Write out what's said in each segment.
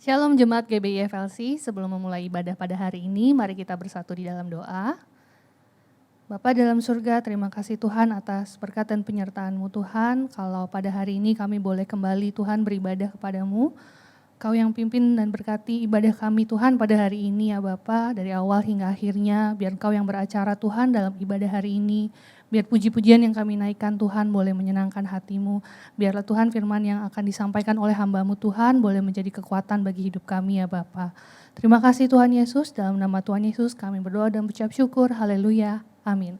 Shalom Jemaat GBI FLC, sebelum memulai ibadah pada hari ini, mari kita bersatu di dalam doa. Bapa dalam surga, terima kasih Tuhan atas berkat dan penyertaan-Mu Tuhan, kalau pada hari ini kami boleh kembali Tuhan beribadah kepadamu. Kau yang pimpin dan berkati ibadah kami Tuhan pada hari ini ya Bapa, dari awal hingga akhirnya, biar Kau yang beracara Tuhan dalam ibadah hari ini. Biar puji-pujian yang kami naikkan Tuhan boleh menyenangkan hati-Mu. Biarlah Tuhan firman yang akan disampaikan oleh hamba-Mu Tuhan boleh menjadi kekuatan bagi hidup kami ya Bapa. Terima kasih Tuhan Yesus, dalam nama Tuhan Yesus kami berdoa dan berucap syukur. Haleluya. Amin.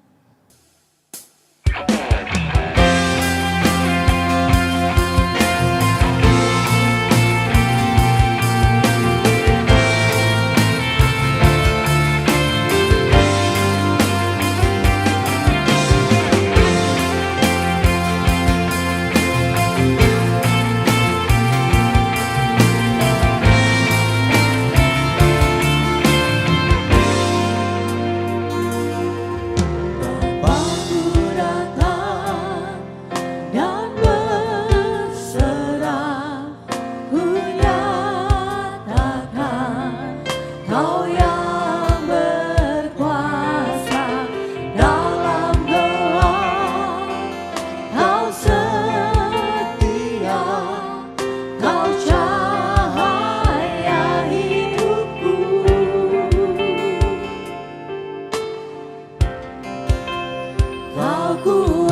Ku nyatakan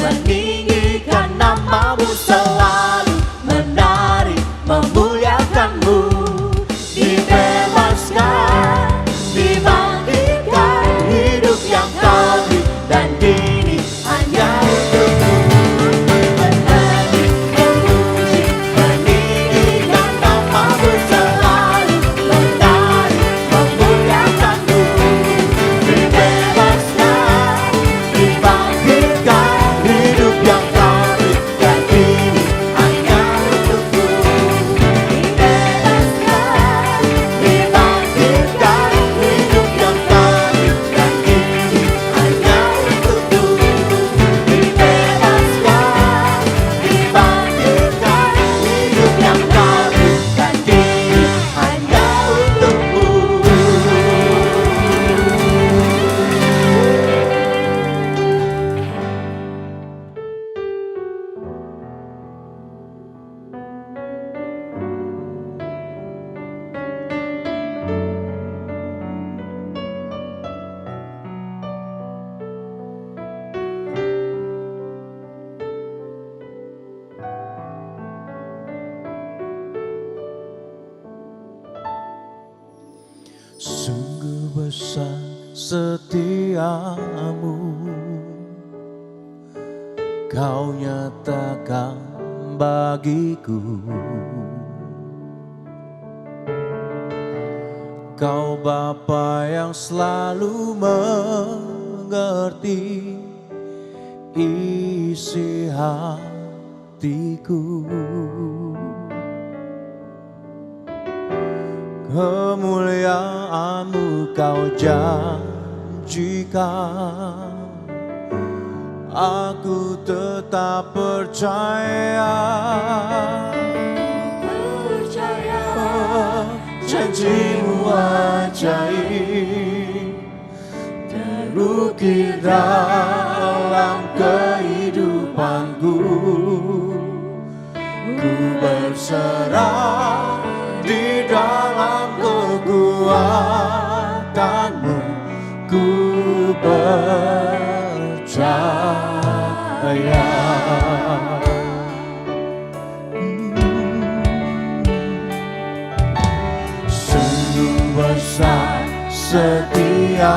meninggikan namamu, selalu menari memuliakanmu. Dibebaskan, dibangkitkan, hidup yang kau beri dan kini hanya untukmu. Menari, memuji, meninggikan namamu, selalu menari memuliakanmu. Dibebaskan, dibangkitkan, hidup yang kau beri dan kini hanya untukmu. Dibebaskan, dibangkitkan, hidup yang kau beri dan kini hanya untukmu. Dibebaskan, dibangkitkan, hidup yang kau beri dan kini hanya untukmu. Sungguh besar setiamu, kau nyatakan bagiku. Kau Bapa yang selalu mengerti isi hatiku. Kemuliaan-Mu kau janjikan, aku tetap percaya. Janji-Mu ajaib terukir dalam kehidupanku. Ku berserah di dalam kekuatan-Mu, ku percaya. Sungguh besar setiamu,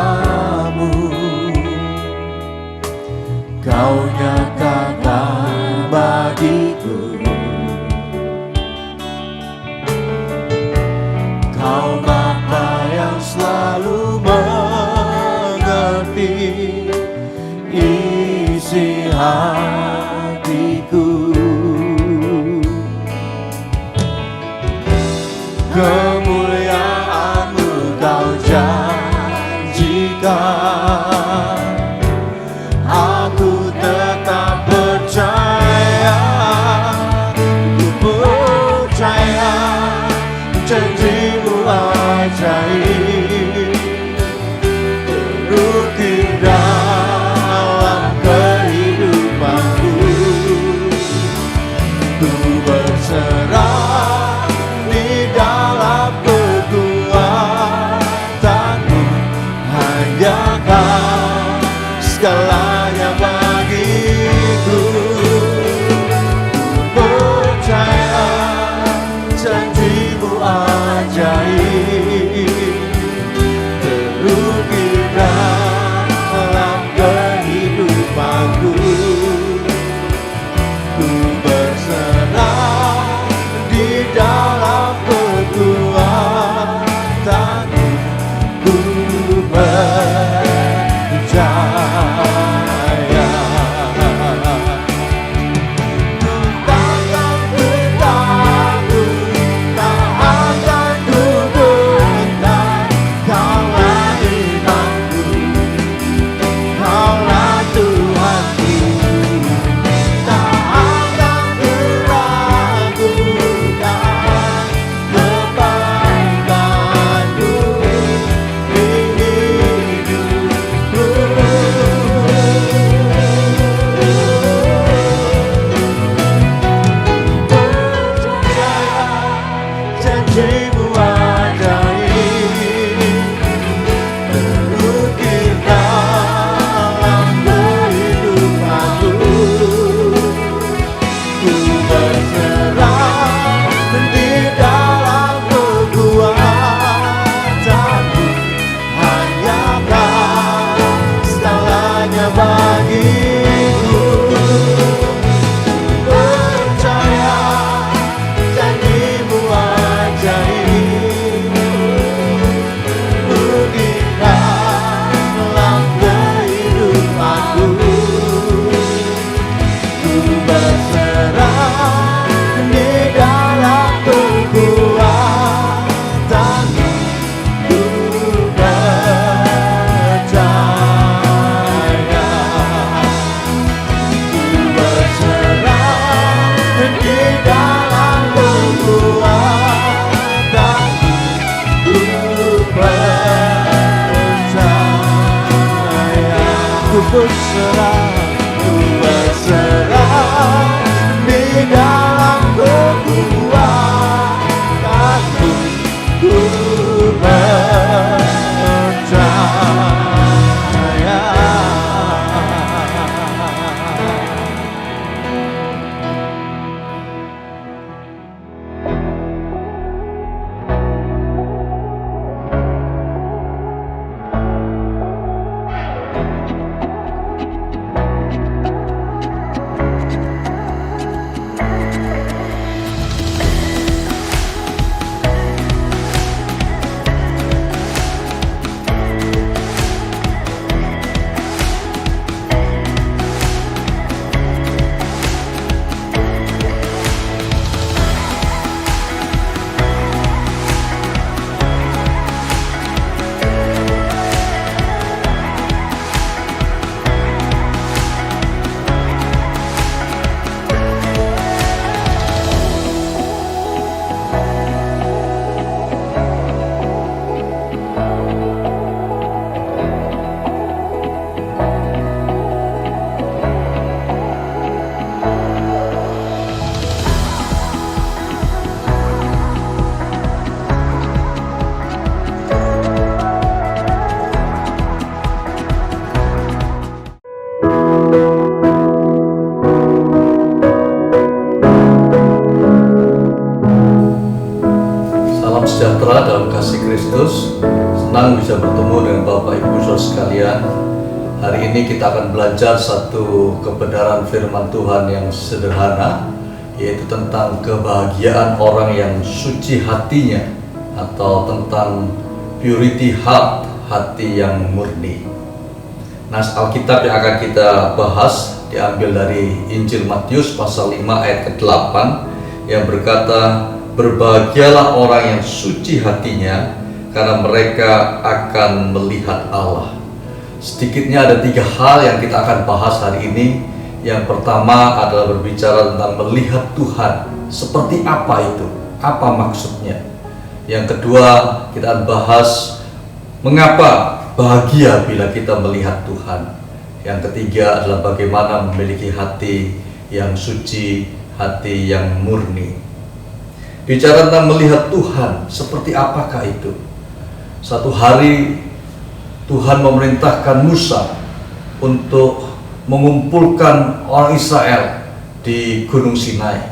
kau nyatakan bagiku. Kau Bapa yang selalu mengerti isi hatiku. Kemuliaan-Mu kau janjikan, aku tetap percaya. Ku percaya janji-Mu ajaib terukir dalam kehidupanku. Ku berserah di dalam kekuatan-Mu, hanya Kau segalanya bagiku. Ku percaya janji-Mu ajaib berserah di dalam kekuatanmu, ku percaya. Salam sejahtera dalam kasih Kristus. Senang bisa bertemu dengan Bapak Ibu Saudara sekalian. Hari ini kita akan belajar satu kebenaran firman Tuhan yang sederhana, yaitu tentang kebahagiaan orang yang suci hatinya, atau tentang purity heart, hati yang murni. Nah, Alkitab yang akan kita bahas diambil dari Injil Matius pasal 5 ayat ke-8 yang berkata, "Berbahagialah orang yang suci hatinya, karena mereka akan melihat Allah." Sedikitnya ada 3 hal yang kita akan bahas hari ini. Yang pertama adalah berbicara tentang melihat Tuhan. Seperti apa itu? Apa maksudnya? Yang kedua, kita akan bahas mengapa bahagia bila kita melihat Tuhan. Yang ketiga adalah bagaimana memiliki hati yang suci, hati yang murni. Bicara tentang melihat Tuhan, seperti apakah itu? Satu hari Tuhan memerintahkan Musa untuk mengumpulkan orang Israel di Gunung Sinai.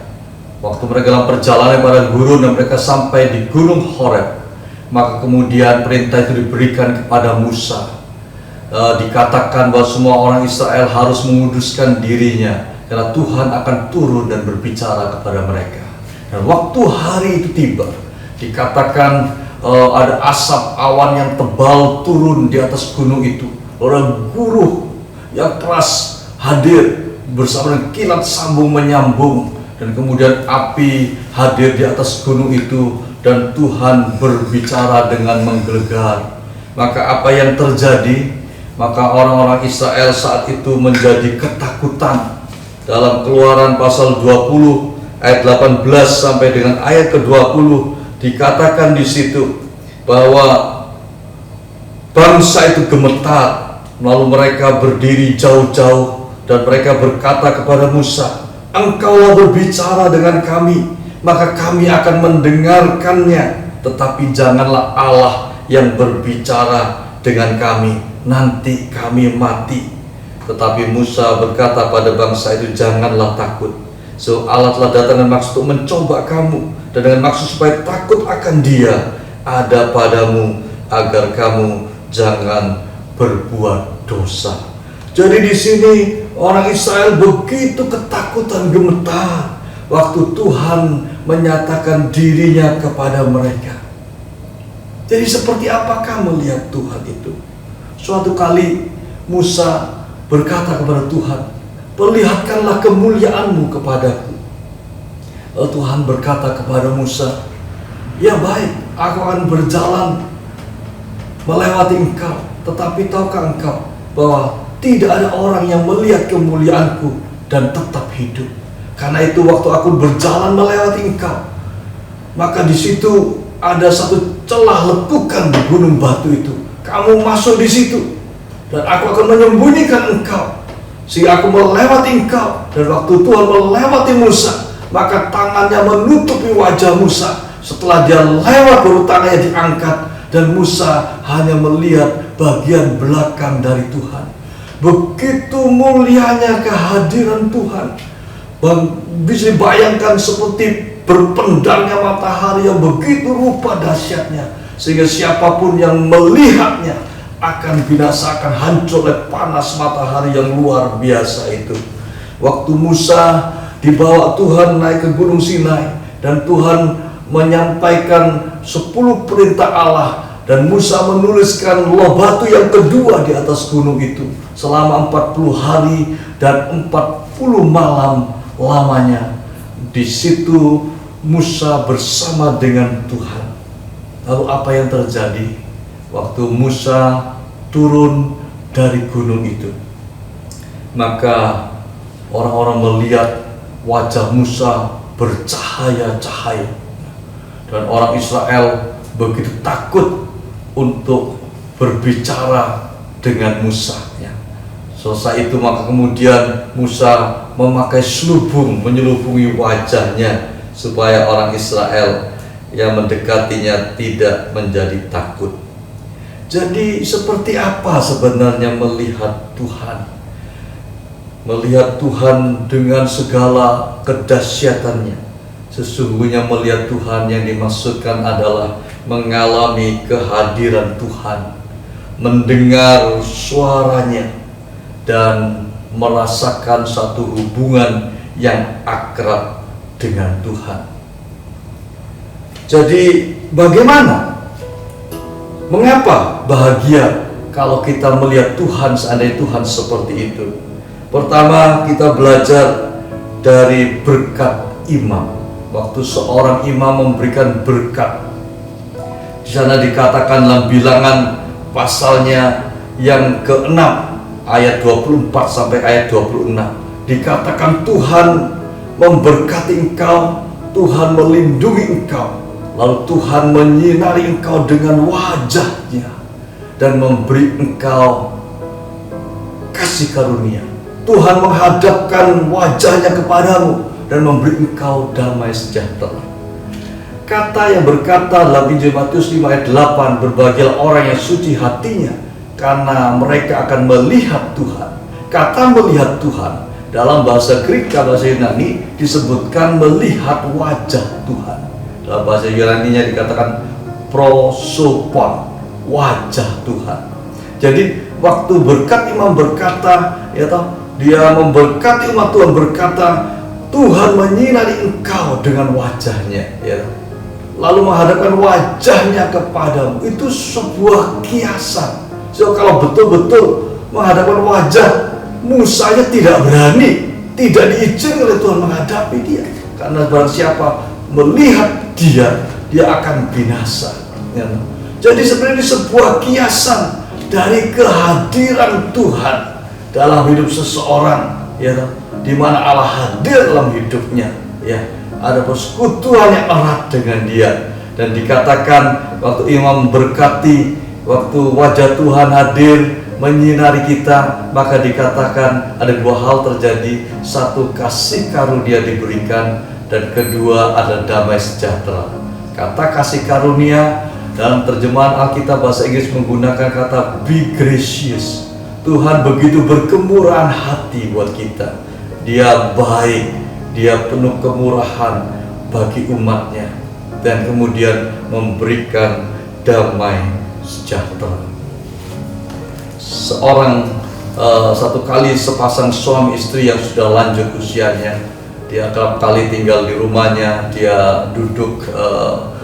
Waktu mereka dalam perjalanan pada gurun dan mereka sampai di Gunung Horeb, maka kemudian perintah itu diberikan kepada Musa. Dikatakan bahwa semua orang Israel harus menguduskan dirinya, karena Tuhan akan turun dan berbicara kepada mereka. Dan waktu hari itu tiba, dikatakan ada asap awan yang tebal turun di atas gunung itu. Orang guruh yang keras hadir bersama dengan kilat sambung menyambung, dan kemudian api hadir di atas gunung itu, dan Tuhan berbicara dengan menggelegar. Maka apa yang terjadi? Maka orang-orang Israel saat itu menjadi ketakutan. Dalam Keluaran pasal 20 ayat 18 sampai dengan ayat ke-20 dikatakan di situ bahwa bangsa itu gemetar, lalu mereka berdiri jauh-jauh dan mereka berkata kepada Musa, "Engkaulah berbicara dengan kami, maka kami akan mendengarkannya, tetapi janganlah Allah yang berbicara dengan kami, nanti kami mati." Tetapi Musa berkata pada bangsa itu, "Janganlah takut, so Allah telah datang dengan maksud untuk mencoba kamu, dan dengan maksud supaya takut akan Dia ada padamu, agar kamu jangan berbuat dosa." Jadi di sini orang Israel begitu ketakutan, gemetar waktu Tuhan menyatakan dirinya kepada mereka. Jadi seperti apakah melihat Tuhan itu? Suatu kali Musa berkata kepada Tuhan, "Perlihatkanlah kemuliaan-Mu kepadaku." Lalu Tuhan berkata kepada Musa, "Ya baik, aku akan berjalan melewati engkau, tetapi tahukah engkau bahwa tidak ada orang yang melihat kemuliaan-Ku dan tetap hidup? Karena itu waktu aku berjalan melewati engkau, maka di situ ada satu celah lekukan di gunung batu itu. Kamu masuk di situ, dan aku akan menyembunyikan engkau sehingga aku melewati engkau. Dan waktu Tuhan melewati Musa, maka tangannya menutupi wajah Musa. Setelah dia lewat, baru tangannya diangkat, dan Musa hanya melihat bagian belakang dari Tuhan. Begitu mulianya kehadiran Tuhan. Bisa bayangkan seperti berpendangnya matahari yang begitu rupa dahsyatnya, sehingga siapapun yang melihatnya akan binasa, akan hancur oleh panas matahari yang luar biasa itu. Waktu Musa dibawa Tuhan naik ke Gunung Sinai, dan Tuhan menyampaikan 10 perintah Allah, dan Musa menuliskan loh batu yang kedua di atas gunung itu selama 40 hari dan 40 malam lamanya. Di situ Musa bersama dengan Tuhan. Lalu apa yang terjadi waktu Musa turun dari gunung itu? Maka orang-orang melihat wajah Musa bercahaya-cahaya, dan orang Israel begitu takut untuk berbicara dengan Musa. Selesai itu, maka kemudian Musa memakai selubung menyelubungi wajahnya supaya orang Israel yang mendekatinya tidak menjadi takut. Jadi seperti apa sebenarnya melihat Tuhan? Melihat Tuhan dengan segala kedahsyatannya. Sesungguhnya melihat Tuhan yang dimaksudkan adalah mengalami kehadiran Tuhan, mendengar suaranya, dan merasakan satu hubungan yang akrab dengan Tuhan. Jadi bagaimana? Mengapa bahagia kalau kita melihat Tuhan, seandainya Tuhan seperti itu? Pertama, kita belajar dari berkat imam. Waktu seorang imam memberikan berkat, di sana dikatakan dalam Bilangan pasalnya yang ke-6 ayat 24 sampai ayat 26, dikatakan Tuhan memberkati engkau, Tuhan melindungi engkau, lalu Tuhan menyinari engkau dengan wajahnya dan memberi engkau kasih karunia. Tuhan menghadapkan wajahnya kepadamu dan memberi engkau damai sejahtera. Kata yang berkata dalam Injil Matius 5 ayat 8, berbahagialah orang yang suci hatinya, karena mereka akan melihat Tuhan. Kata melihat Tuhan dalam bahasa Greek, bahasa Yunani disebutkan melihat wajah Tuhan. Dalam bahasa Yunaninya dikatakan prosopon, wajah Tuhan. Jadi waktu berkat imam berkata, dia memberkati umat Tuhan, berkata Tuhan menyinari engkau dengan wajahnya, lalu menghadapkan wajahnya kepadamu. Itu sebuah kiasan. So, kalau betul-betul menghadapkan wajah, Musa tidak berani, tidak diizinkan oleh Tuhan menghadapi dia, karena barang siapa melihat dia akan binasa. Jadi sebenarnya sebuah kiasan dari kehadiran Tuhan dalam hidup seseorang, di mana Allah hadir dalam hidupnya, ada persekutuan yang erat dengan dia. Dan dikatakan waktu imam berkati, waktu wajah Tuhan hadir menyinari kita, maka dikatakan ada dua hal terjadi. Satu, kasih karunia diberikan, dan kedua ada damai sejahtera. Kata kasih karunia dalam terjemahan Alkitab bahasa Inggris menggunakan kata be gracious. Tuhan begitu berkemurahan hati buat kita. Dia baik, dia penuh kemurahan bagi umatnya, dan kemudian memberikan damai sejahtera. Satu kali sepasang suami istri yang sudah lanjut usianya, dia kerap kali tinggal di rumahnya, dia duduk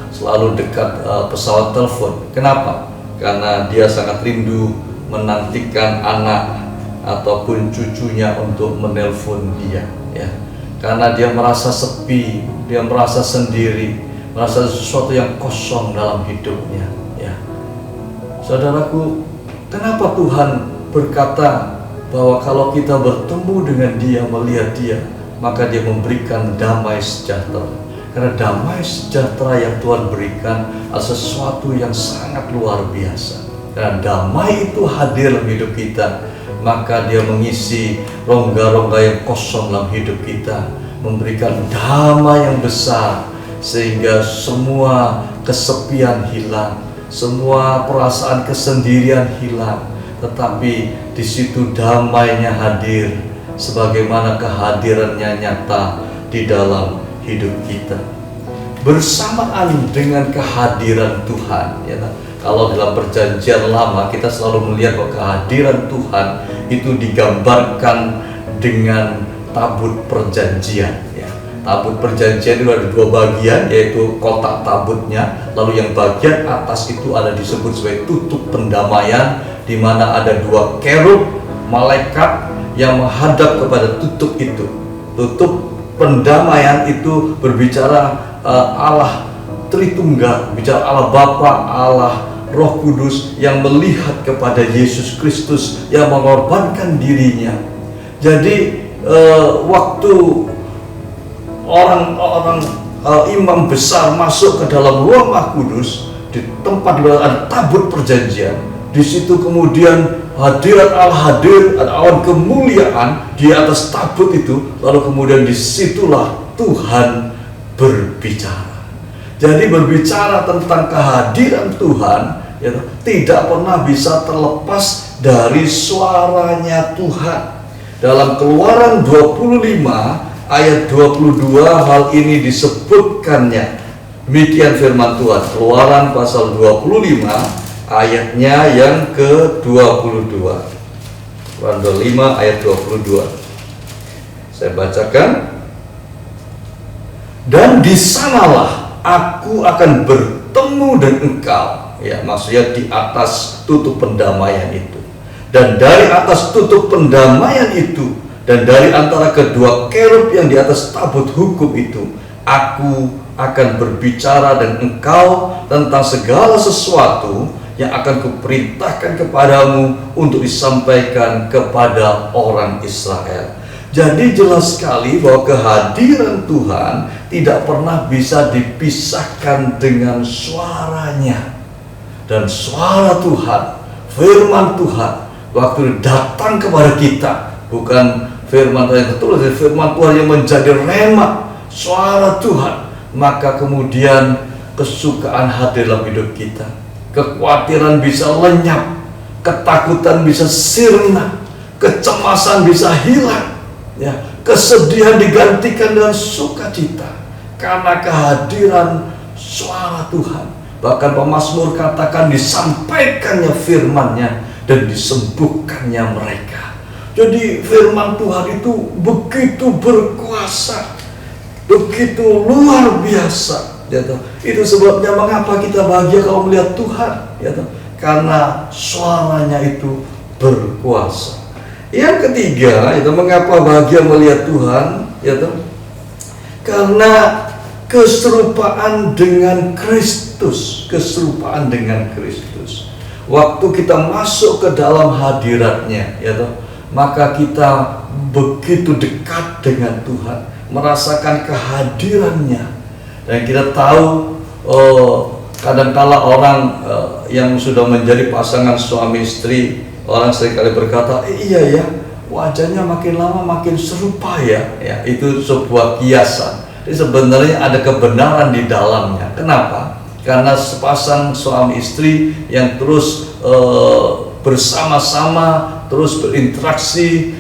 selalu dekat pesawat telepon. Kenapa? Karena dia sangat rindu menantikan anak ataupun cucunya untuk menelpon dia, karena dia merasa sepi, dia merasa sendiri, merasa sesuatu yang kosong dalam hidupnya. Saudaraku, kenapa Tuhan berkata bahwa kalau kita bertemu dengan dia, melihat dia, maka dia memberikan damai sejahtera? Karena damai sejahtera yang Tuhan berikan adalah sesuatu yang sangat luar biasa. dan damai itu hadir dalam hidup kita, maka dia mengisi rongga-rongga yang kosong dalam hidup kita, memberikan damai yang besar, sehingga semua kesepian hilang, semua perasaan kesendirian hilang, tetapi di situ damainya hadir, sebagaimana kehadirannya nyata di dalam hidup kita. Bersamaan dengan kehadiran Tuhan, ya, kalau dalam perjanjian lama kita selalu melihat bahwa kehadiran Tuhan itu digambarkan dengan tabut perjanjian, ya. Tabut perjanjian itu ada dua bagian, yaitu kotak tabutnya, lalu yang bagian atas itu ada disebut sebagai tutup pendamaian, di mana ada dua kerub malaikat yang menghadap kepada tutup itu. Tutup pendamaian itu berbicara Allah Tritunggal, bicara Allah Bapa, Allah Roh Kudus yang melihat kepada Yesus Kristus yang mengorbankan dirinya. Jadi waktu orang-orang imam besar masuk ke dalam ruang Maha Kudus, di tempat di mana ada tabut perjanjian, di situ kemudian hadirat Allah hadir, ada awan kemuliaan di atas tabut itu, lalu kemudian disitulah Tuhan berbicara. Jadi berbicara tentang kehadiran Tuhan, ya, tidak pernah bisa terlepas dari suaranya Tuhan. Dalam Keluaran 25 ayat 22 hal ini disebutkannya. Demikian firman Tuhan, Keluaran pasal 25 ayatnya yang ke-22. Keluaran 25 ayat 22. Saya bacakan. Dan di sanalah aku akan bertemu dengan engkau, ya, maksudnya di atas tutup pendamaian itu. Dan dari atas tutup pendamaian itu, dan dari antara kedua kerub yang di atas tabut hukum itu, aku akan berbicara dengan engkau tentang segala sesuatu yang akan kuperintahkan kepadamu untuk disampaikan kepada orang Israel. Jadi jelas sekali bahwa kehadiran Tuhan tidak pernah bisa dipisahkan dengan suaranya. Dan suara Tuhan, firman Tuhan, waktu datang kepada kita, bukan firman Tuhan yang tertulis, firman Tuhan yang menjadi rema, suara Tuhan, maka kemudian kesukaan hadir dalam hidup kita. Kekhawatiran bisa lenyap, ketakutan bisa sirna, kecemasan bisa hilang, ya, kesedihan digantikan dengan sukacita karena kehadiran suara Tuhan. Bahkan pemazmur katakan disampaikannya firman-Nya dan disembuhkannya mereka. Jadi firman Tuhan itu begitu berkuasa, begitu luar biasa. Ya, itu sebabnya mengapa kita bahagia kalau melihat Tuhan, ya, karena suaranya itu berkuasa. Yang ketiga, itu mengapa bahagia melihat Tuhan, ya, karena keserupaan dengan Kristus, keserupaan dengan Kristus. Waktu kita masuk ke dalam hadiratnya, ya, maka kita begitu dekat dengan Tuhan, merasakan kehadirannya. Dan kita tahu kadang-kala orang yang sudah menjadi pasangan suami istri, orang seringkali berkata, iya ya, wajahnya makin lama makin serupa ya. Itu sebuah kiasan. Jadi sebenarnya ada kebenaran di dalamnya. Kenapa? Karena sepasang suami istri yang terus bersama-sama, terus berinteraksi,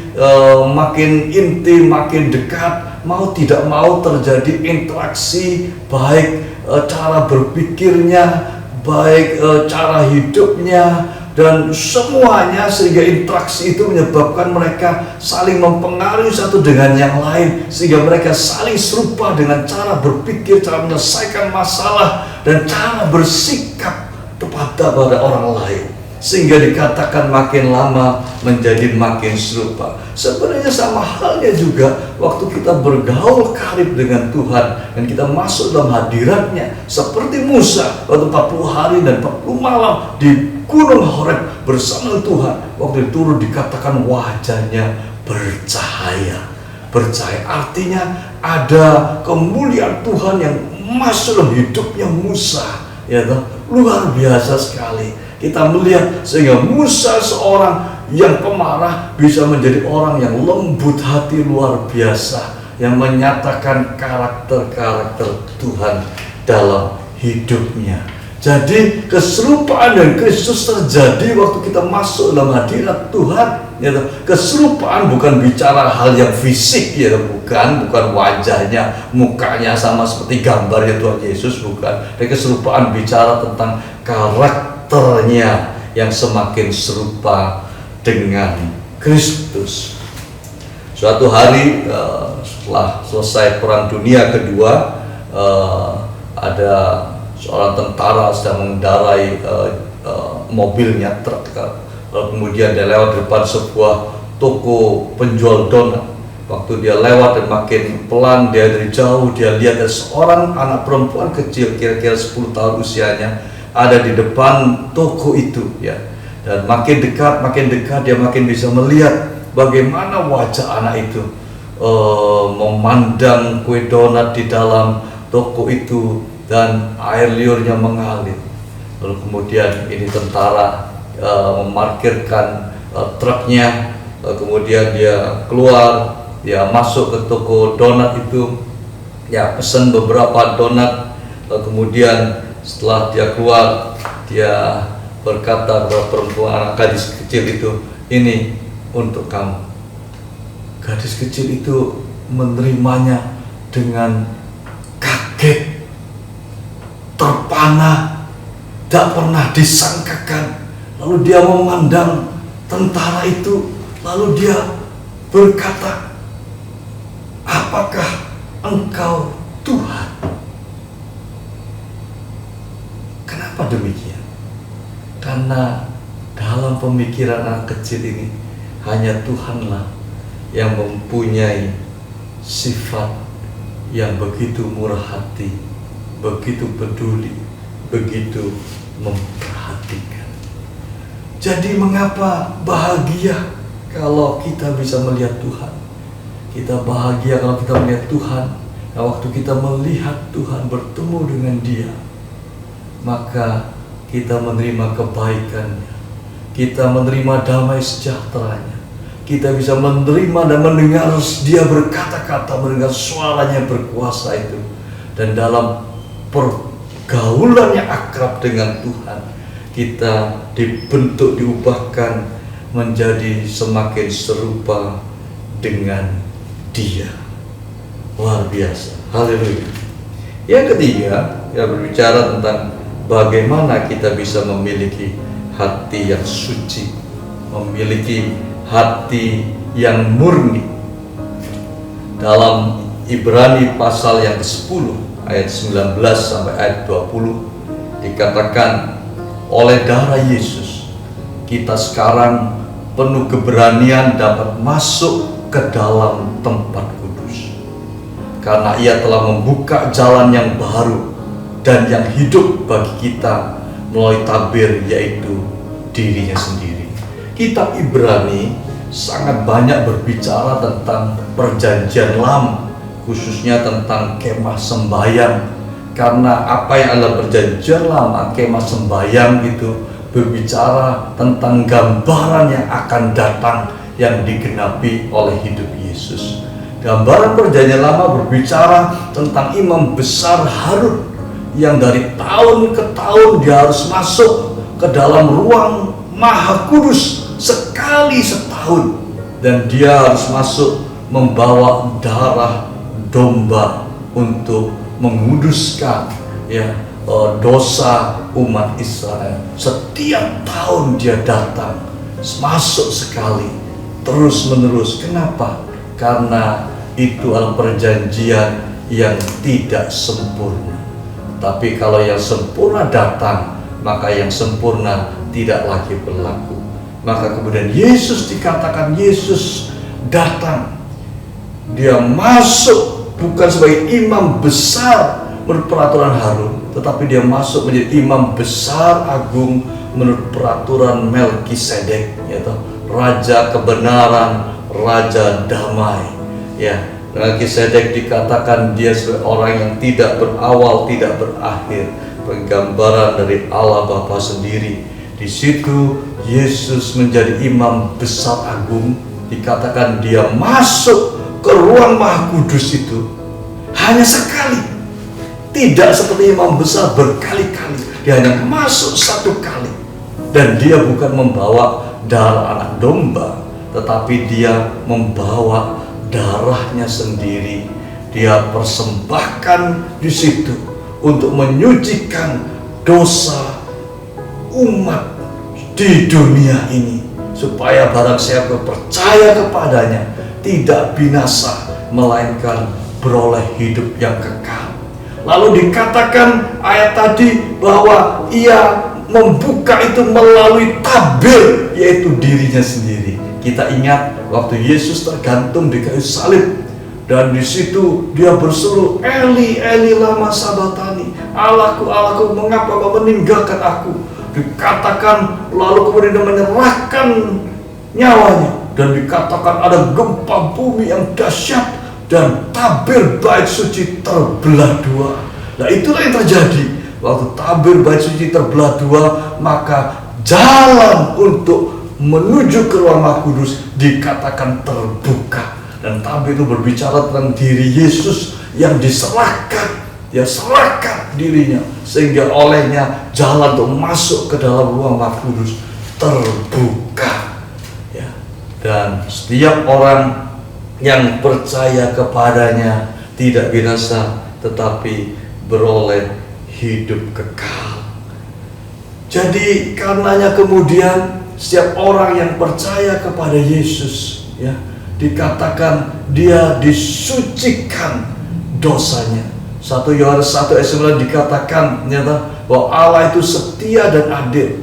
makin intim, makin dekat, mau tidak mau terjadi interaksi, baik cara berpikirnya, baik cara hidupnya, dan semuanya, sehingga interaksi itu menyebabkan mereka saling mempengaruhi satu dengan yang lain, sehingga mereka saling serupa dengan cara berpikir, cara menyelesaikan masalah, dan cara bersikap pada orang lain, sehingga dikatakan makin lama menjadi makin serupa. Sebenarnya sama halnya juga waktu kita bergaul karib dengan Tuhan dan kita masuk dalam hadiratnya, seperti Musa waktu 40 hari dan 40 malam di Gunung Horeb bersama Tuhan. Waktu turun dikatakan wajahnya bercahaya. Bercahaya artinya ada kemuliaan Tuhan yang masuk dalam hidupnya Musa, ya, luar biasa sekali. Kita melihat sehingga Musa seorang yang pemarah bisa menjadi orang yang lembut hati luar biasa, yang menyatakan karakter-karakter Tuhan dalam hidupnya. Jadi keserupaan dengan Kristus terjadi waktu kita masuk dalam hadirat Tuhan. Keserupaan bukan bicara hal yang fisik, bukan wajahnya, mukanya sama seperti gambarnya Tuhan Yesus, bukan. Dan keserupaan bicara tentang karakternya yang semakin serupa dengan Kristus. Suatu hari setelah selesai Perang Dunia Kedua, ada seorang tentara sedang mengendarai mobilnya, truk, kemudian dia lewat depan sebuah toko penjual donat. Waktu dia lewat dan makin pelan, dia dari jauh dia lihat ada seorang anak perempuan kecil, kira-kira 10 tahun usianya, ada di depan toko itu, ya. Dan makin dekat dia makin bisa melihat bagaimana wajah anak itu memandang kue donat di dalam toko itu, dan air liurnya mengalir. Lalu kemudian ini tentara memarkirkan truknya, kemudian dia keluar, dia masuk ke toko donat itu, ya pesan beberapa donat. Kemudian setelah dia keluar, dia berkata kepada perempuan, anak gadis kecil itu, ini untuk kamu. Gadis kecil itu menerimanya dengan kaget, terpana, tak pernah disangkakan. Lalu dia memandang tentara itu, lalu dia berkata, apakah engkau Tuhan? Kenapa demikian? Karena dalam pemikiran anak kecil ini, hanya Tuhanlah yang mempunyai sifat yang begitu murah hati, begitu peduli, begitu memperhatikan. Jadi mengapa bahagia kalau kita bisa melihat Tuhan? Kita bahagia kalau kita melihat Tuhan. Nah, waktu kita melihat Tuhan, bertemu dengan Dia, maka kita menerima kebaikannya, kita menerima damai sejahteranya, kita bisa menerima dan mendengar Dia berkata-kata, mendengar suaranya berkuasa itu. Dan dalam pergaulan yang akrab dengan Tuhan, kita dibentuk, diubahkan menjadi semakin serupa dengan Dia. Luar biasa. Haleluya. Yang ketiga, ya berbicara tentang bagaimana kita bisa memiliki hati yang suci, memiliki hati yang murni. Dalam Ibrani pasal yang ke-10 ayat 19 sampai ayat 20 dikatakan, oleh darah Yesus kita sekarang penuh keberanian dapat masuk ke dalam tempat kudus, karena Ia telah membuka jalan yang baru dan yang hidup bagi kita melalui tabir, yaitu dirinya sendiri. Kitab Ibrani sangat banyak berbicara tentang perjanjian lama, khususnya tentang kemah sembahyang. Karena apa yang adalah perjanjian lama, kemah sembahyang itu berbicara tentang gambaran yang akan datang yang digenapi oleh hidup Yesus. Gambaran perjanjian lama berbicara tentang imam besar Harun yang dari tahun ke tahun dia harus masuk ke dalam ruang maha kudus sekali setahun, dan dia harus masuk membawa darah domba untuk menguduskan dosa umat Israel. Setiap tahun dia datang, masuk sekali, terus menerus. Kenapa? Karena itu adalah perjanjian yang tidak sempurna. Tapi kalau yang sempurna datang, maka yang sempurna tidak lagi berlaku. Maka kemudian Yesus dikatakan, Yesus datang, Dia masuk bukan sebagai imam besar menurut peraturan Harun, tetapi Dia masuk menjadi imam besar agung menurut peraturan Melkisedek, yaitu raja kebenaran, raja damai. Ya, Melkisedek dikatakan dia sebagai orang yang tidak berawal, tidak berakhir, penggambaran dari Allah Bapa sendiri. Di situ Yesus menjadi imam besar agung. Dikatakan dia masuk ke ruang Maha Kudus itu hanya sekali. Tidak seperti imam besar berkali-kali. Dia hanya masuk satu kali. Dan dia bukan membawa darah anak domba, tetapi dia membawa darahnya sendiri. Dia persembahkan di situ untuk menyucikan dosa umat di dunia ini, supaya barang siapa percaya kepadanya tidak binasa, melainkan beroleh hidup yang kekal. Lalu dikatakan ayat tadi bahwa ia membuka itu melalui tabir, yaitu dirinya sendiri. Kita ingat waktu Yesus tergantung di kayu salib, dan di situ dia berseru, Eli, Eli lama sabatani, Allahku, Allahku, mengapa kau meninggalkan aku? Dikatakan lalu kemudian dia menyerahkan nyawanya, dan dikatakan ada gempa bumi yang dahsyat dan tabir bait suci terbelah dua. Nah, itulah yang terjadi waktu tabir bait suci terbelah dua, maka jalan untuk menuju ke ruang Maha Kudus dikatakan terbuka. Dan tabir itu berbicara tentang diri Yesus yang diserahkan. Dia serahkan dirinya sehingga olehnya jalan untuk masuk ke dalam ruang Maha Kudus terbuka. Ya. Dan setiap orang yang percaya kepadanya tidak binasa, tetapi beroleh hidup kekal. Jadi karenanya kemudian setiap orang yang percaya kepada Yesus, ya, dikatakan dia disucikan dosanya. 1 Yohanes 1 ayat 9 dikatakan bahwa Allah itu setia dan adil,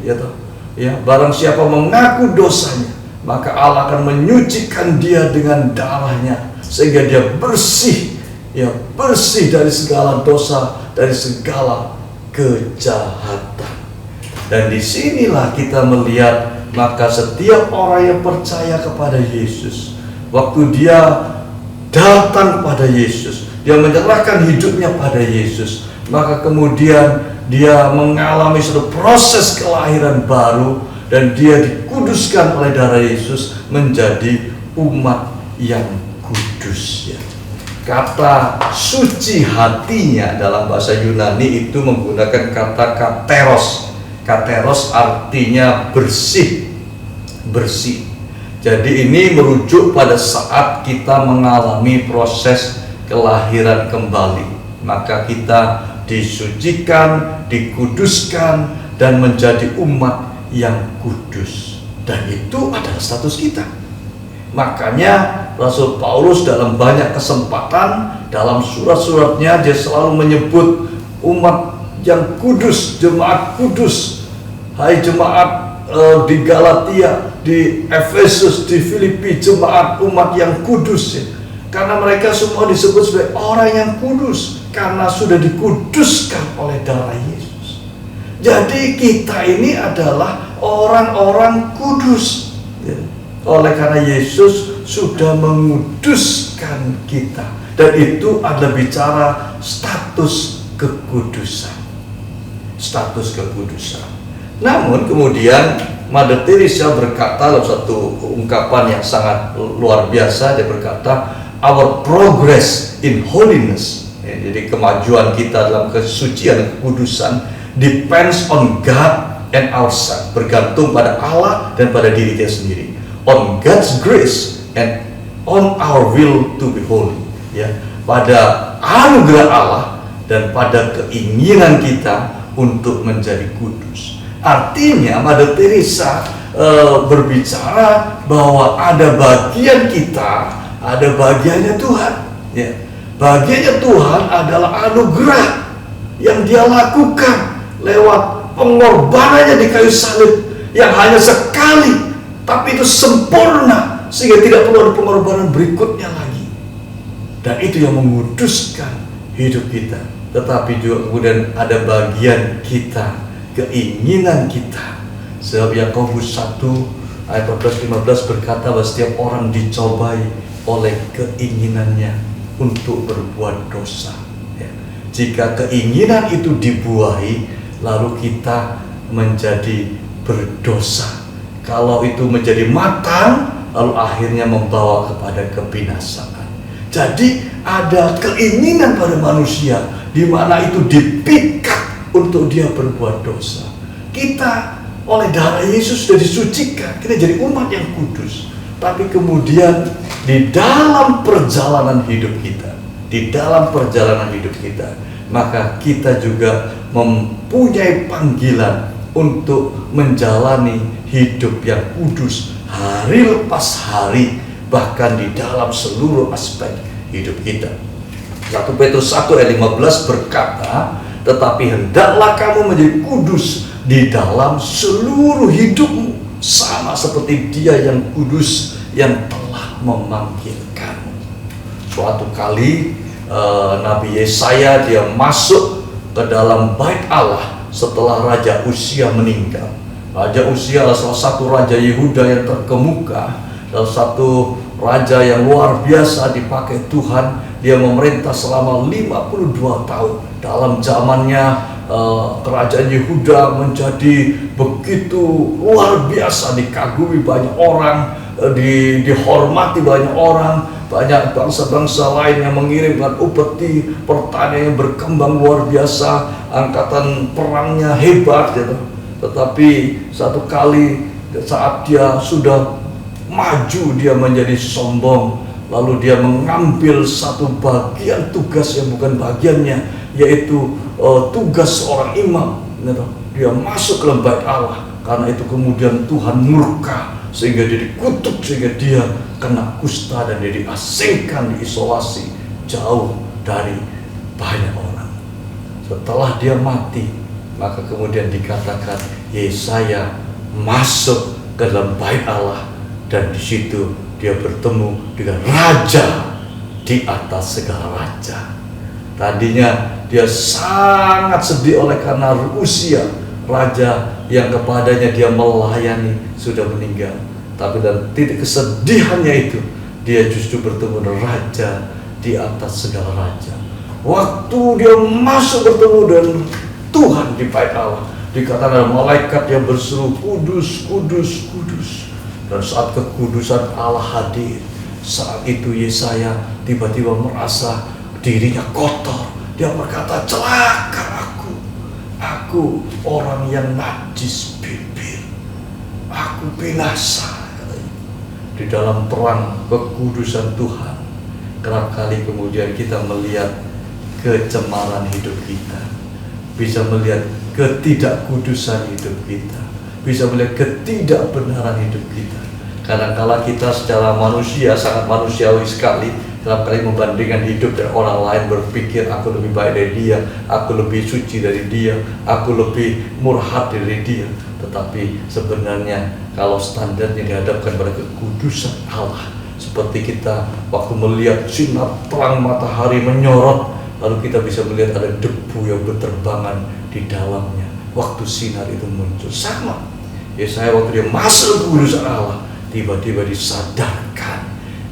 ya, barang siapa mengaku dosanya, maka Allah akan menyucikan dia dengan darahnya sehingga dia bersih, ya, bersih dari segala dosa, dari segala kejahatan. Dan disinilah kita melihat, maka setiap orang yang percaya kepada Yesus, waktu dia datang pada Yesus, dia menyerahkan hidupnya pada Yesus, maka kemudian dia mengalami suatu proses kelahiran baru, dan dia dikuduskan oleh darah Yesus menjadi umat yang kudus, ya. Kata suci hatinya dalam bahasa Yunani itu menggunakan kata kateros. Kateros artinya bersih, bersih. Jadi ini merujuk pada saat kita mengalami proses kelahiran kembali, maka kita disucikan, dikuduskan, dan menjadi umat yang kudus. Dan itu adalah status kita. Makanya Rasul Paulus dalam banyak kesempatan dalam surat-suratnya dia selalu menyebut umat yang kudus, jemaat kudus. Hai jemaat di Galatia, di Efesus, di Filipi, jemaat umat yang kudus, ya. Karena mereka semua disebut sebagai orang yang kudus karena sudah dikuduskan oleh darah Yesus. Jadi kita ini adalah orang-orang kudus, ya. Oleh karena Yesus sudah menguduskan kita, dan itu adalah bicara status kekudusan. Status kekudusan. Namun kemudian Mother Teresa berkata dalam satu ungkapan yang sangat luar biasa, dia berkata, our progress in holiness, ya, jadi kemajuan kita dalam kesucian dan kekudusan depends on God and ourselves, bergantung pada Allah dan pada diri kita sendiri, on God's grace and on our will to be holy, ya, pada anugerah Allah dan pada keinginan kita untuk menjadi kudus. Artinya Mother Teresa berbicara bahwa ada bagian kita, ada bagiannya Tuhan, ya. Bagiannya Tuhan adalah anugerah yang dia lakukan lewat pengorbanannya di kayu salib yang hanya sekali, tapi itu sempurna sehingga tidak perlu ada pengorbanan berikutnya lagi. Dan itu yang menguduskan hidup kita. Tetapi juga kemudian ada bagian kita, keinginan kita. Sebab Yakobus 1 ayat 14-15 berkata bahwa setiap orang dicobai oleh keinginannya untuk berbuat dosa, ya. Jika keinginan itu dibuahi, lalu kita menjadi berdosa. Kalau itu menjadi matang, lalu akhirnya membawa kepada kebinasaan. Jadi ada keinginan pada manusia di mana itu dipikat untuk dia berbuat dosa. Kita oleh darah Yesus sudah disucikan, kita jadi umat yang kudus. Tapi kemudian di dalam perjalanan hidup kita, maka kita juga mempunyai panggilan untuk menjalani hidup yang kudus hari lepas hari, bahkan di dalam seluruh aspek hidup kita. 1 Petrus 1 ayat 15 berkata, tetapi hendaklah kamu menjadi kudus di dalam seluruh hidupmu, sama seperti Dia yang kudus yang telah memanggil kamu. Suatu kali Nabi Yesaya dia masuk ke dalam bait Allah setelah Raja Uzia meninggal. Raja Uzia adalah salah satu raja Yehuda yang terkemuka, salah satu raja yang luar biasa dipakai Tuhan. Dia memerintah selama 52 tahun. Dalam zamannya kerajaan Yehuda menjadi begitu luar biasa, dikagumi banyak orang, dihormati banyak orang. Banyak bangsa-bangsa lain yang mengirimkan upeti, pertanian yang berkembang luar biasa, angkatan perangnya hebat gitu. Tetapi satu kali saat dia sudah maju, dia menjadi sombong, lalu dia mengambil satu bagian tugas yang bukan bagiannya, yaitu tugas seorang imam gitu. Dia masuk ke dalam bait Allah, karena itu kemudian Tuhan murka sehingga dia dikutuk, sehingga dia kena kusta dan dia diasingkan, diisolasi jauh dari banyak orang. Setelah dia mati, maka kemudian dikatakan Yesaya masuk ke dalam bait Allah, dan di situ dia bertemu dengan raja di atas segala raja. Tadinya dia sangat sedih oleh karena Uzia, raja yang kepadanya dia melayani, sudah meninggal. Tapi dalam titik kesedihannya itu, dia justru bertemu dengan raja di atas segala raja. Waktu dia masuk bertemu dengan Tuhan di bait Allah, dikatakan malaikat yang berseru, kudus, kudus, kudus. Dan saat kekudusan Allah hadir, saat itu Yesaya tiba-tiba merasa dirinya kotor. Dia berkata, celaka aku orang yang najis bibir, aku binasa. Di dalam terang kekudusan Tuhan, kerap kali kemudian kita melihat kecemaran hidup kita, bisa melihat ketidakkudusan hidup kita, bisa melihat ketidakbenaran hidup kita. Kadang-kala kita secara manusia, sangat manusiawi sekali, kerap kali membandingkan hidup dengan orang lain, berpikir aku lebih baik dari dia, aku lebih suci dari dia, aku lebih murah hati dari dia. Tetapi sebenarnya kalau standarnya dihadapkan pada kekudusan Allah, seperti kita waktu melihat sinar terang matahari menyorot, lalu kita bisa melihat ada debu yang berterbangan di dalamnya waktu sinar itu muncul. Sama Yesaya waktu dia masuk kekudusan Allah, tiba-tiba disadarkan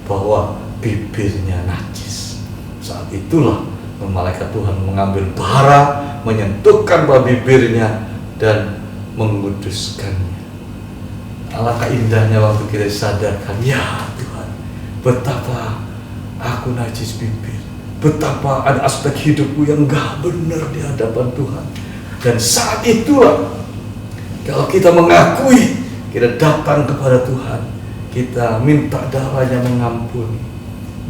bahwa bibirnya najis. Saat itulah malaikat Tuhan mengambil bara, menyentuhkan bibirnya dan menguduskannya. Alangkah indahnya waktu kita sadarkan, ya Tuhan, betapa aku najis bibir, betapa ada aspek hidupku yang gak benar di hadapan Tuhan. Dan saat itulah kalau kita mengakui, kita datang kepada Tuhan, kita minta darahnya mengampuni,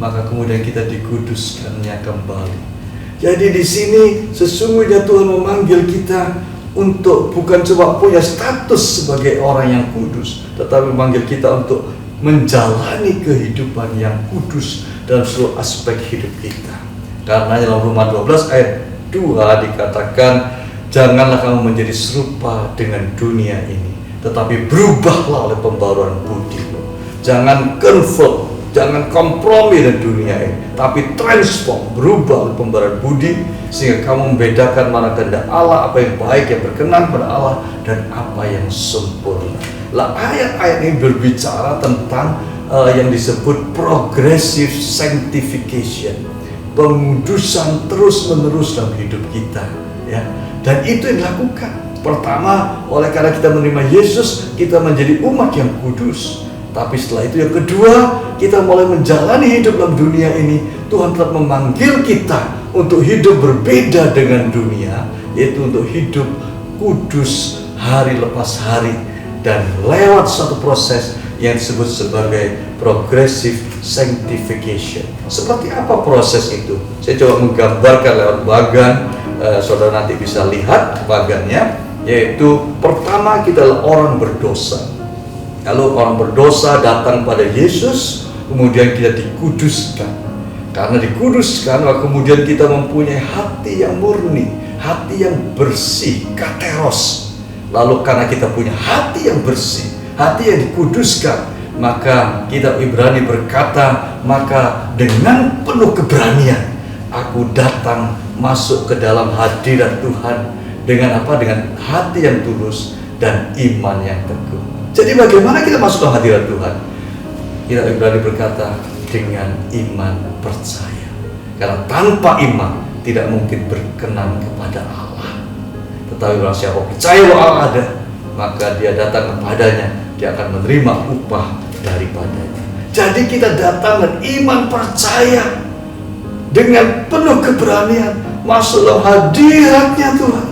maka kemudian kita dikuduskannya kembali. Jadi di sini sesungguhnya Tuhan memanggil kita untuk bukan cuma punya status sebagai orang yang kudus, tetapi memanggil kita untuk menjalani kehidupan yang kudus dalam seluruh aspek hidup kita. Karena dalam Roma 12 ayat 2 dikatakan, janganlah kamu menjadi serupa dengan dunia ini, tetapi berubahlah oleh pembaruan budi. Jangan convert, jangan kompromi dengan dunia ini, tapi transform, berubah oleh pembaruan budi, sehingga kamu membedakan mana kehendak Allah, apa yang baik, yang berkenan pada Allah, dan apa yang sempurna. Lah ayat-ayat ini berbicara tentang yang disebut progressive sanctification, pengudusan terus-menerus dalam hidup kita, ya. Dan itu yang dilakukan. Pertama, oleh karena kita menerima Yesus, kita menjadi umat yang kudus. Tapi setelah itu yang kedua, kita mulai menjalani hidup dalam dunia ini. Tuhan telah memanggil kita untuk hidup berbeda dengan dunia, yaitu untuk hidup kudus hari lepas hari, dan lewat suatu proses yang disebut sebagai progressive sanctification. Seperti apa proses itu? Saya coba menggambarkan lewat bagan, saudara nanti bisa lihat bagannya. Yaitu pertama, kita adalah orang berdosa. Kalau orang berdosa datang pada Yesus, kemudian kita dikuduskan. Karena dikuduskan, maka kemudian kita mempunyai hati yang murni, hati yang bersih, kateros. Lalu karena kita punya hati yang bersih, hati yang dikuduskan, maka kitab Ibrani berkata, maka dengan penuh keberanian aku datang masuk ke dalam hadirat Tuhan. Dengan apa? Dengan hati yang tulus dan iman yang teguh. Jadi bagaimana kita masuk ke hadirat Tuhan? Kitab Ibrani berkata, dengan iman percaya. Karena tanpa iman tidak mungkin berkenan kepada Allah. Tetapi barang siapa percaya bahwa Allah ada, maka dia datang kepadanya, dia akan menerima upah daripadanya. Jadi kita datang dengan iman percaya, dengan penuh keberanian masuk dalam hadiratnya Tuhan.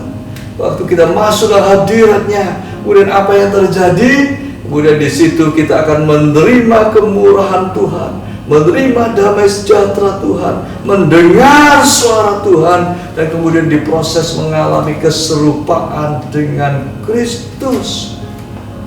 Waktu kita masuk dalam hadiratnya, kemudian apa yang terjadi? Kemudian di situ kita akan menerima kemurahan Tuhan, menerima damai sejahtera Tuhan, mendengar suara Tuhan, dan kemudian diproses mengalami keserupaan dengan Kristus.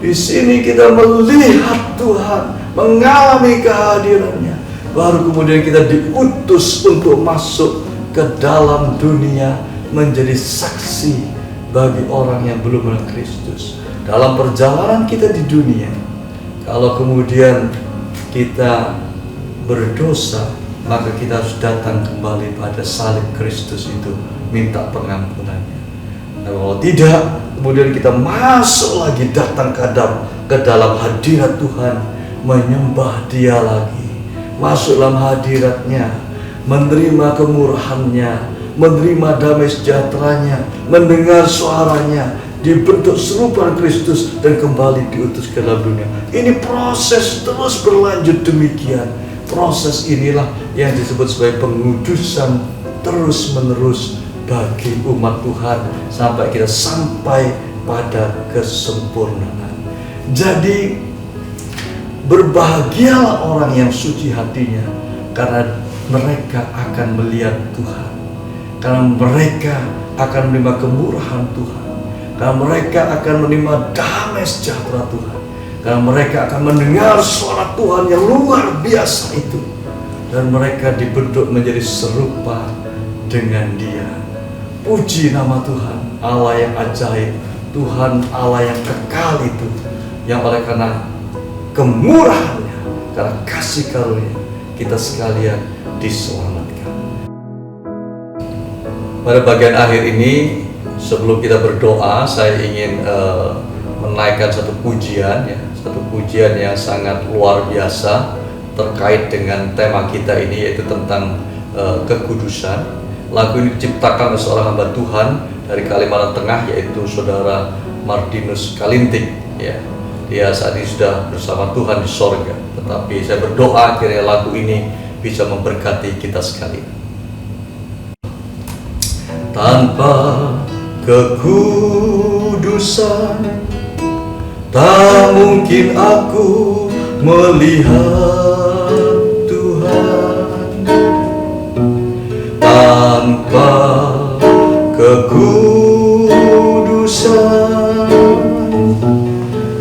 Di sini kita melihat Tuhan, mengalami kehadirannya. Baru kemudian kita diutus untuk masuk ke dalam dunia, menjadi saksi bagi orang yang belum mengenal Kristus. Dalam perjalanan kita di dunia, kalau kemudian kita berdosa, maka kita harus datang kembali pada salib Kristus itu, minta pengampunannya. Nah, kalau tidak, kemudian kita masuk lagi, datang ke dalam hadirat Tuhan, menyembah Dia lagi, masuk dalam hadiratnya, menerima kemurahannya, menerima damai sejahteranya, mendengar suaranya, dibentuk serupa Kristus, dan kembali diutus ke dalam dunia. Ini proses terus berlanjut demikian. Proses inilah yang disebut sebagai pengudusan terus menerus bagi umat Tuhan sampai kita sampai pada kesempurnaan. Jadi berbahagialah orang yang suci hatinya, karena mereka akan melihat Tuhan. Karena mereka akan menerima kemurahan Tuhan. Karena mereka akan menerima damai sejahtera Tuhan. Karena mereka akan mendengar suara Tuhan yang luar biasa itu. Dan mereka dibentuk menjadi serupa dengan Dia. Puji nama Tuhan, Allah yang ajaib, Tuhan Allah yang kekal itu, yang oleh karena kemurahannya, karena kasih karunia, kita sekalian diselamatkan. Pada bagian akhir ini, sebelum kita berdoa, saya ingin menaikkan satu pujian, ya, satu pujian yang sangat luar biasa terkait dengan tema kita ini, yaitu tentang kekudusan. Lagu ini diciptakan oleh seorang hamba Tuhan dari Kalimantan Tengah, yaitu saudara Martinus Kalintik. Ya, dia saat ini sudah bersama Tuhan di sorga. Tetapi saya berdoa kiranya lagu ini bisa memberkati kita sekalian. Tanpa kekudusan, tak mungkin aku melihat Tuhan. Tanpa kekudusan,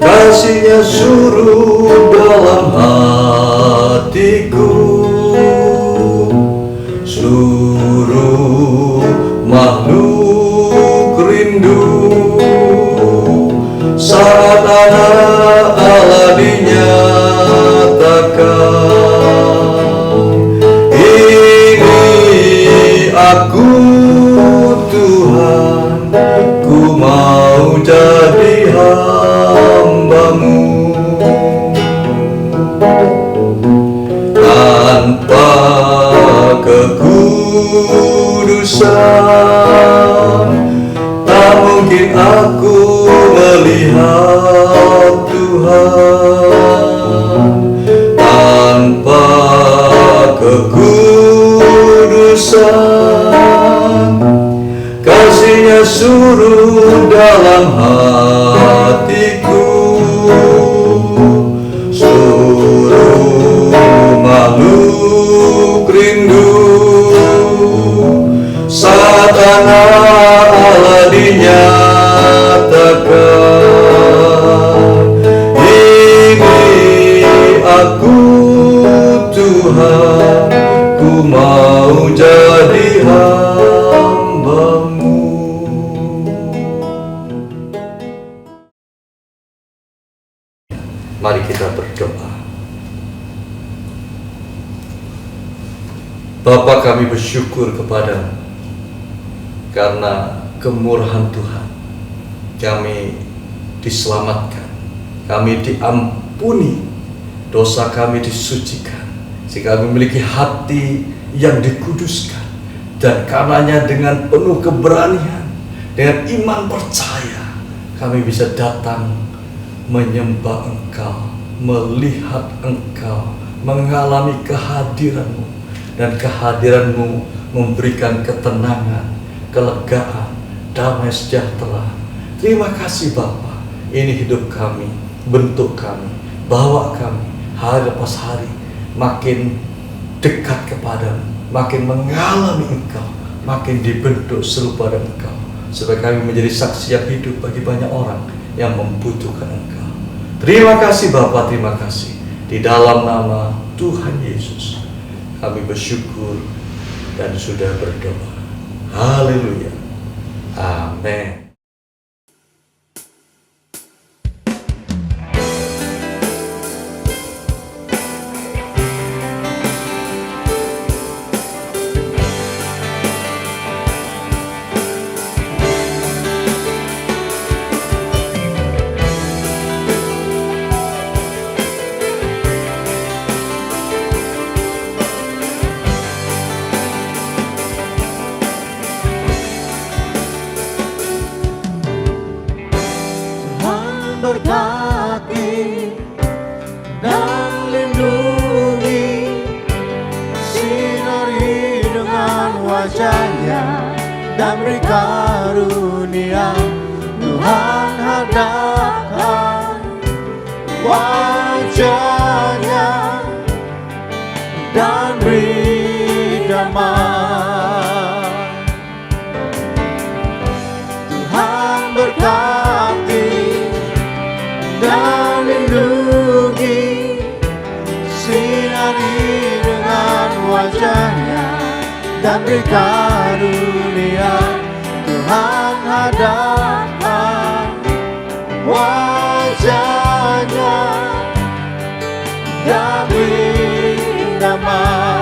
kasih-Nya surut dalam hatiku. Seluruh makhluk rindu saat anak Allah dinyatakan. Ini aku Tuhan, ku mau jadi hamba-Mu. Tanpa kekudusan, tak mungkin aku melihat Tuhan tanpa kekudusan, kasih-Nya surut dalam hatiku, seluruh makhluk rindu saat anak Allah dinyatakan. Ini aku Tuhan, ku mau jadi hamba-Mu. Mari kita berdoa. Bapa, kami bersyukur kepada-Mu karena kemurahan Tuhan. Kami diselamatkan, kami diampuni, dosa kami disucikan, sehingga kami memiliki hati yang dikuduskan. Dan karenanya dengan penuh keberanian, dengan iman percaya, kami bisa datang menyembah Engkau, melihat Engkau, mengalami kehadiran-Mu. Dan kehadiran-Mu memberikan ketenangan, kelegaan, damai sejahtera. Terima kasih Bapa. Ini hidup kami, bentuk kami, bawa kami hari lepas hari makin dekat kepada-Mu, makin mengalami Engkau, makin dibentuk serupa dengan Engkau, supaya kami menjadi saksi yang hidup bagi banyak orang yang membutuhkan Engkau. Terima kasih Bapa, terima kasih. Di dalam nama Tuhan Yesus kami bersyukur dan sudah berdoa. Haleluya. Amin. Berkati dan lindungi, sinari dengan wajah-Nya dan beri karunia. Tuhan hadapkan wajah-Nya dan beri damai. Tuhan berkati dan lindungi, sinari dengan wajah-Nya dan beri karunia. Tuhan hadapkan wajah-Nya dan beri damai.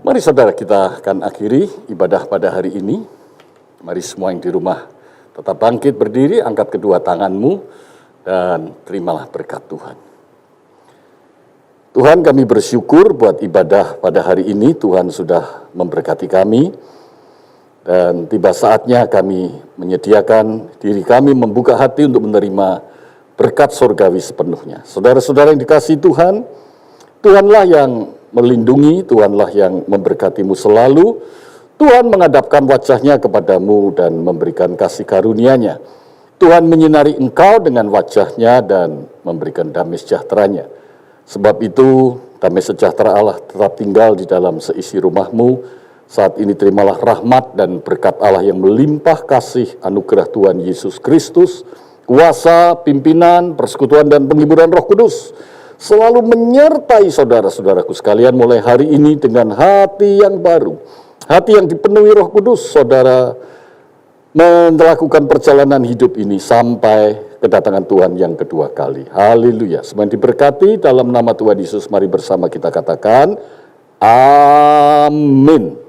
Mari saudara, kita akan akhiri ibadah pada hari ini. Mari semua yang di rumah tetap bangkit berdiri, angkat kedua tanganmu, dan terimalah berkat Tuhan. Tuhan, kami bersyukur buat ibadah pada hari ini. Tuhan sudah memberkati kami, dan tiba saatnya kami menyediakan diri kami, membuka hati untuk menerima berkat surgawi sepenuhnya. Saudara-saudara yang dikasihi Tuhan, Tuhanlah yang melindungi, Tuhanlah yang memberkatimu selalu. Tuhan menghadapkan wajah-Nya kepadamu dan memberikan kasih karunia-Nya. Tuhan menyinari engkau dengan wajah-Nya dan memberikan damai sejahtera-Nya. Sebab itu, damai sejahtera Allah tetap tinggal di dalam seisi rumahmu. Saat ini terimalah rahmat dan berkat Allah yang melimpah kasih anugerah Tuhan Yesus Kristus, kuasa, pimpinan, persekutuan, dan penghiburan Roh Kudus selalu menyertai saudara-saudaraku sekalian mulai hari ini dengan hati yang baru. Hati yang dipenuhi Roh Kudus, saudara melakukan perjalanan hidup ini sampai kedatangan Tuhan yang kedua kali. Haleluya. Semoga diberkati dalam nama Tuhan Yesus. Mari bersama kita katakan, amin.